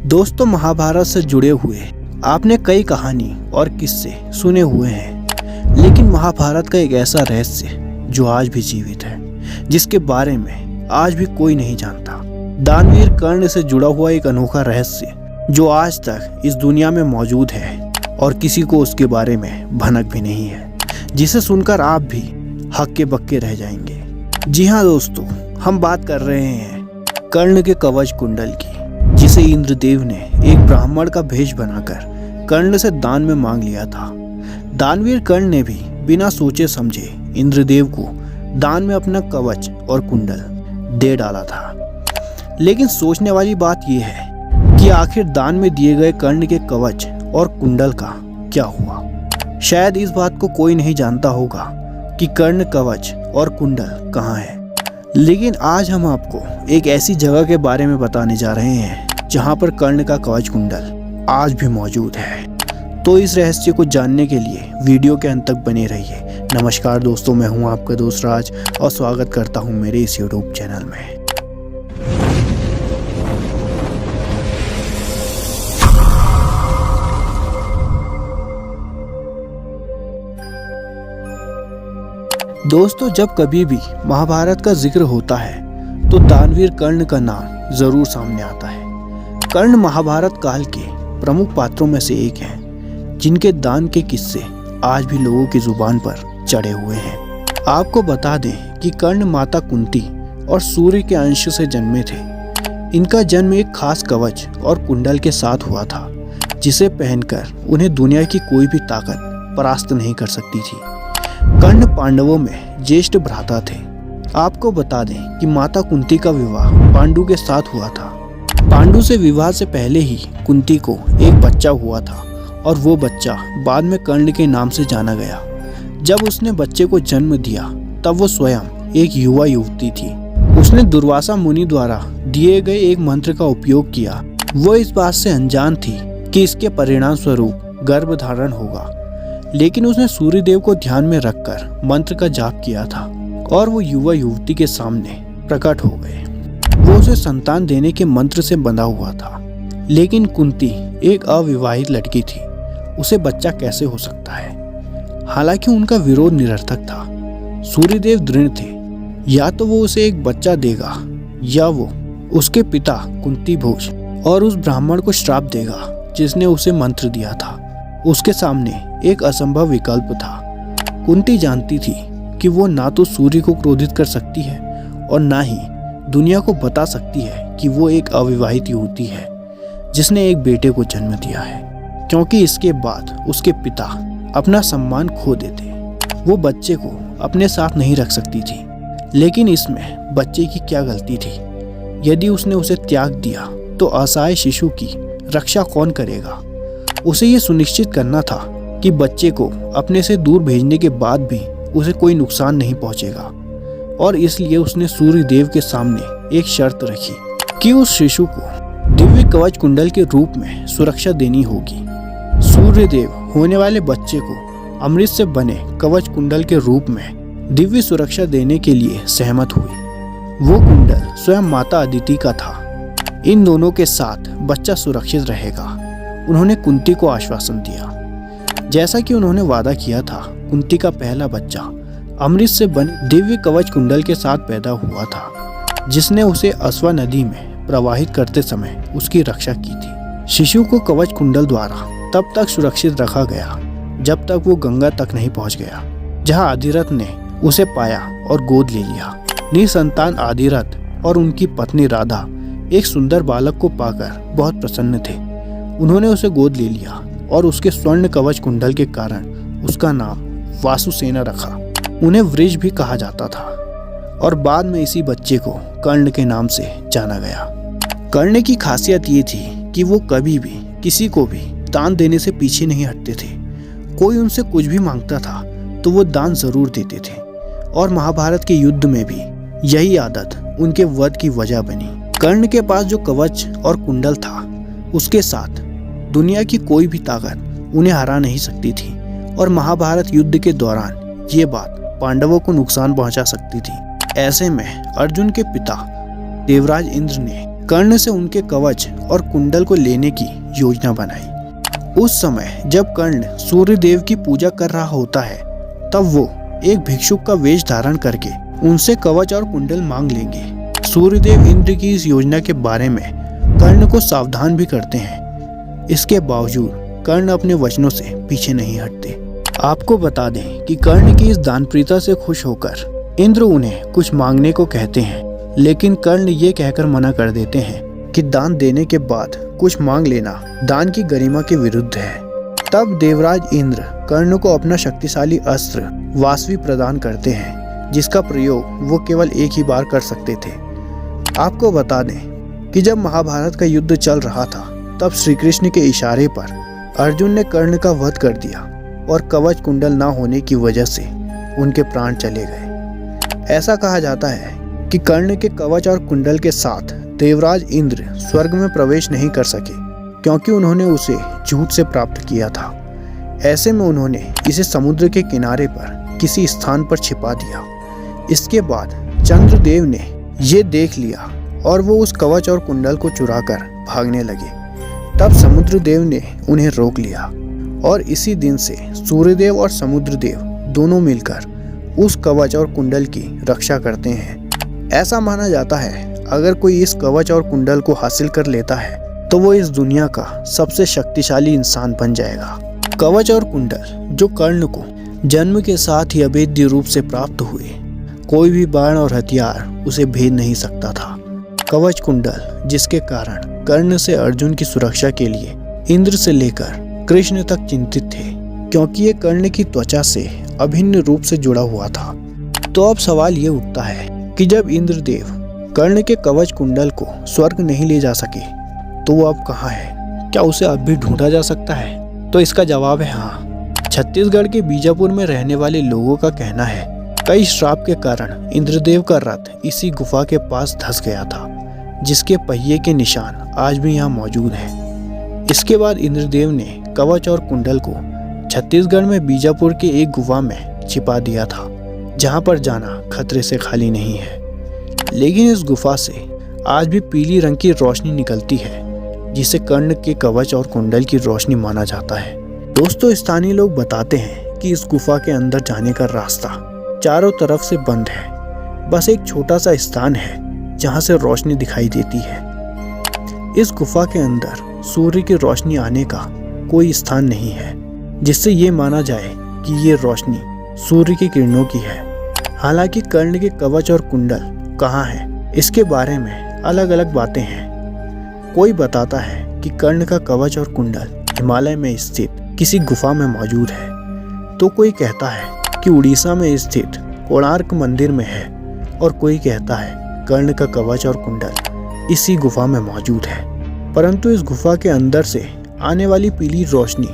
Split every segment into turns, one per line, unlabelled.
दोस्तों, महाभारत से जुड़े हुए आपने कई कहानी और किस्से सुने हुए हैं, लेकिन महाभारत का एक ऐसा रहस्य जो आज भी जीवित है, जिसके बारे में आज भी कोई नहीं जानता। दानवीर कर्ण से जुड़ा हुआ एक अनोखा रहस्य जो आज तक इस दुनिया में मौजूद है और किसी को उसके बारे में भनक भी नहीं है, जिसे सुनकर आप भी हक्के बक्के रह जाएंगे। जी हाँ दोस्तों, हम बात कर रहे हैं कर्ण के कवच कुंडल की, जिसे इंद्रदेव ने एक ब्राह्मण का भेष बनाकर कर्ण से दान में मांग लिया था। दानवीर कर्ण ने भी बिना सोचे समझे इंद्रदेव को दान में अपना कवच और कुंडल दे डाला था। लेकिन सोचने वाली बात यह है कि आखिर दान में दिए गए कर्ण के कवच और कुंडल का क्या हुआ। शायद इस बात को कोई नहीं जानता होगा कि कर्ण कवच और कुंडल कहाँ है। लेकिन आज हम आपको एक ऐसी जगह के बारे में बताने जा रहे हैं जहां पर कर्ण का कवच कुंडल आज भी मौजूद है। तो इस रहस्य को जानने के लिए वीडियो के अंत तक बने रहिए। नमस्कार दोस्तों, मैं हूं आपका दोस्त राज और स्वागत करता हूं मेरे इस यूट्यूब चैनल में। दोस्तों, जब कभी भी महाभारत का जिक्र होता है तो दानवीर कर्ण का नाम जरूर सामने आता है। कर्ण महाभारत काल के प्रमुख पात्रों में से एक हैं, जिनके दान के किस्से आज भी लोगों की जुबान पर चढ़े हुए हैं। आपको बता दें कि कर्ण माता कुंती और सूर्य के अंश से जन्मे थे। इनका जन्म एक खास कवच और कुंडल के साथ हुआ था, जिसे पहनकर उन्हें दुनिया की कोई भी ताकत परास्त नहीं कर सकती थी। कर्ण पांडवों में ज्येष्ठ भ्राता थे। आपको बता दें कि माता कुंती का विवाह पांडु के साथ हुआ था। पांडु से विवाह से पहले ही कुंती को एक बच्चा हुआ था और वो बच्चा बाद में कर्ण के नाम से जाना गया। जब उसने बच्चे को जन्म दिया तब वो स्वयं एक युवा युवती थी। उसने दुर्वासा मुनि द्वारा दिए गए एक मंत्र का उपयोग किया। वो इस बात से अनजान थी कि इसके परिणाम स्वरूप गर्भधारण होगा, लेकिन उसने सूर्यदेव को ध्यान में रखकर मंत्र का जाप किया था और वो युवा युवती के सामने प्रकट हो गए। वो उसे संतान देने के मंत्र से बंधा हुआ था, लेकिन कुंती एक अविवाहित लड़की थी, उसे बच्चा कैसे हो सकता है। हालांकि उनका विरोध निरर्थक था। सूर्यदेव दृढ़ थे, या तो वो उसे एक बच्चा देगा या वो उसके पिता कुंती भोज और उस ब्राह्मण को श्राप देगा जिसने उसे मंत्र दिया था। उसके सामने एक असंभव विकल्प था। कुंती जानती थी कि वो ना तो सूर्य को क्रोधित कर सकती है और ना ही दुनिया को बता सकती है कि वो एक अविवाहित युवती है जिसने एक बेटे को जन्म दिया है, क्योंकि इसके बाद उसके पिता अपना सम्मान खो देते। वो बच्चे को अपने साथ नहीं रख सकती थी, लेकिन इसमें बच्चे की क्या गलती थी। यदि उसने उसे त्याग दिया तो असहाय शिशु की रक्षा कौन करेगा। उसे ये सुनिश्चित करना था कि बच्चे को अपने से दूर भेजने के बाद भी उसे कोई नुकसान नहीं पहुंचेगा, और इसलिए उसने सूर्यदेव के सामने एक शर्त रखी कि उस शिशु को दिव्य कवच कुंडल के रूप में सुरक्षा देनी होगी। सूर्यदेव होने वाले बच्चे को अमृत से बने कवच कुंडल के रूप में दिव्य सुरक्षा देने के लिए सहमत हुई। वो कुंडल स्वयं माता अदिति का था। इन दोनों के साथ बच्चा सुरक्षित रहेगा, उन्होंने कुंती को आश्वासन दिया। जैसा कि उन्होंने वादा किया था, कुंती का पहला बच्चा अमृत से बने दिव्य कवच कुंडल के साथ पैदा हुआ था, जिसने उसे अस्वा नदी में प्रवाहित करते समय उसकी रक्षा की थी। शिशु को कवच कुंडल द्वारा तब तक सुरक्षित रखा गया जब तक वो गंगा तक नहीं पहुंच गया, जहां आदिरथ ने उसे पाया और गोद ले लिया। निसंतान आदिरथ और उनकी पत्नी राधा एक सुंदर बालक को पाकर बहुत प्रसन्न थे। उन्होंने उसे गोद ले लिया और उसके स्वर्ण कवच कुंडल के कारण उसका नाम वासुसेना रखा। उन्हें वृष भी कहा जाता था और बाद में इसी बच्चे को कर्ण के नाम से जाना गया। कर्ण की खासियत ये थी कि वो कभी भी किसी को भी दान देने से पीछे नहीं हटते थे। कोई उनसे कुछ भी मांगता था तो वो दान जरूर देते थे, और महाभारत के युद्ध में भी यही आदत उनके वध की वजह बनी। कर्ण के पास जो कवच और कुंडल था, उसके साथ दुनिया की कोई भी ताकत उन्हें हरा नहीं सकती थी, और महाभारत युद्ध के दौरान ये बात पांडवों को नुकसान पहुंचा सकती थी। ऐसे में अर्जुन के पिता देवराज इंद्र ने कर्ण से उनके कवच और कुंडल को लेने की योजना बनाई। उस समय जब कर्ण सूर्य देव की पूजा कर रहा होता है तब वो एक भिक्षुक का वेश धारण करके उनसे कवच और कुंडल मांग लेंगे। सूर्यदेव इंद्र की इस योजना के बारे में कर्ण को सावधान भी करते हैं। इसके बावजूद कर्ण अपने वचनों से पीछे नहीं हटते। आपको बता दें कि कर्ण की इस दानप्रियता से खुश होकर इंद्र उन्हें कुछ मांगने को कहते हैं, लेकिन कर्ण ये कहकर मना कर देते हैं कि दान देने के बाद कुछ मांग लेना दान की गरिमा के विरुद्ध है। तब देवराज इंद्र कर्ण को अपना शक्तिशाली अस्त्र वासवी प्रदान करते हैं, जिसका प्रयोग वो केवल एक ही बार कर सकते थे। आपको बता दें कि जब महाभारत का युद्ध चल रहा था तब श्री कृष्ण के इशारे पर अर्जुन ने कर्ण का वध कर दिया और कवच कुंडल न होने की वजह से उनके प्राण चले गए। ऐसा कहा जाता है कि कर्ण के कवच और कुंडल के साथ देवराज इंद्र स्वर्ग में प्रवेश नहीं कर सके, क्योंकि उन्होंने उसे झूठ से प्राप्त किया था। ऐसे में उन्होंने इसे समुद्र के किनारे पर किसी स्थान पर छिपा दिया। इसके बाद चंद्रदेव ने ये देख लिया और वो उस कवच और कुंडल को चुराकर भागने लगे। तब समुद्रदेव ने उन्हें रोक लिया और इसी दिन से सूर्यदेव और समुद्रदेव दोनों मिलकर उस कवच और कुंडल की रक्षा करते हैं। ऐसा माना जाता है अगर कोई इस कवच और कुंडल को हासिल कर लेता है तो वो इस दुनिया का सबसे शक्तिशाली इंसान बन जाएगा। कवच और कुंडल जो कर्ण को जन्म के साथ ही अभेद्य रूप से प्राप्त हुए, कोई भी बाण और हथियार उसे भेद नहीं सकता था। कवच कुंडल जिसके कारण कर्ण से अर्जुन की सुरक्षा के लिए इंद्र से लेकर कृष्ण तक चिंतित थे, क्योंकि ये कर्ण की त्वचा से अभिन्न रूप से जुड़ा हुआ था। तो अब सवाल ये उठता है कि जब इंद्रदेव कर्ण के कवच कुंडल को स्वर्ग नहीं ले जा सके तो वो अब कहाँ है? क्या उसे अब भी ढूंढा जा सकता है? तो इसका जवाब है हाँ। छत्तीसगढ़ के बीजापुर में रहने वाले लोगों का कहना है कई श्राप के कारण इंद्रदेव का रथ इसी गुफा के पास धंस गया था, जिसके पहिए के निशान आज भी यहाँ मौजूद हैं। इसके बाद इंद्रदेव ने कवच और कुंडल को छत्तीसगढ़ में बीजापुर के एक गुफा में छिपा दिया था, जहाँ पर जाना खतरे से खाली नहीं है। लेकिन इस गुफा से आज भी पीली रंग की रोशनी निकलती है, जिसे कर्ण के कवच और कुंडल की रोशनी माना जाता है। दोस्तों, स्थानीय लोग बताते हैं कि इस गुफा के अंदर जाने का रास्ता चारों तरफ से बंद है। बस एक छोटा सा स्थान है जहां से रोशनी दिखाई देती है। इस गुफा के अंदर सूर्य की रोशनी आने का कोई स्थान नहीं है, जिससे ये माना जाए कि ये रोशनी सूर्य की किरणों की है। हालांकि कर्ण के कवच और कुंडल कहाँ है, इसके बारे में अलग अलग बातें हैं। कोई बताता है कि कर्ण का कवच और कुंडल हिमालय में स्थित किसी गुफा में मौजूद है, तो कोई कहता है कि उड़ीसा में स्थित कोणार्क मंदिर में है, और कोई कहता है कर्ण का कवच और कुंडल इसी गुफा में मौजूद है। परंतु इस गुफा के अंदर से आने वाली पीली रोशनी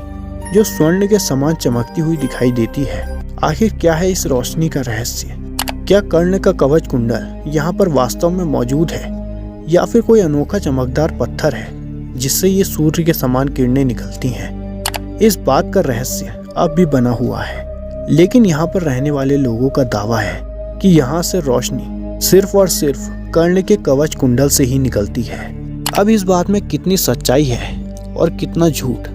जो स्वर्ण के समान चमकती हुई दिखाई देती है, आखिर क्या है इस रोशनी का रहस्य? क्या कर्ण का कवच कुंडल यहाँ पर वास्तव में मौजूद है, या फिर कोई अनोखा चमकदार पत्थर है जिससे ये सूर्य के समान किरणें निकलती हैं? इस बात का रहस्य अब भी बना हुआ है, लेकिन यहाँ पर रहने वाले लोगों का दावा है कि यहाँ से रोशनी सिर्फ और सिर्फ कर्ण के कवच कुंडल से ही निकलती है। अब इस बात में कितनी सच्चाई है और कितना झूठ,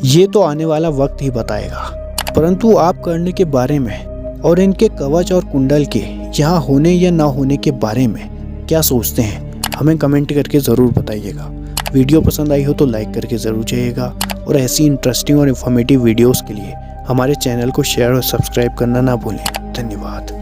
ये तो आने वाला वक्त ही बताएगा। परंतु आप कर्ण के बारे में और इनके कवच और कुंडल के यहाँ होने या ना होने के बारे में क्या सोचते हैं, हमें कमेंट करके ज़रूर बताइएगा। वीडियो पसंद आई हो तो लाइक करके ज़रूर जाइएगा, और ऐसी इंटरेस्टिंग और इन्फॉर्मेटिव वीडियोज़ के लिए हमारे चैनल को शेयर और सब्सक्राइब करना ना भूलें। धन्यवाद।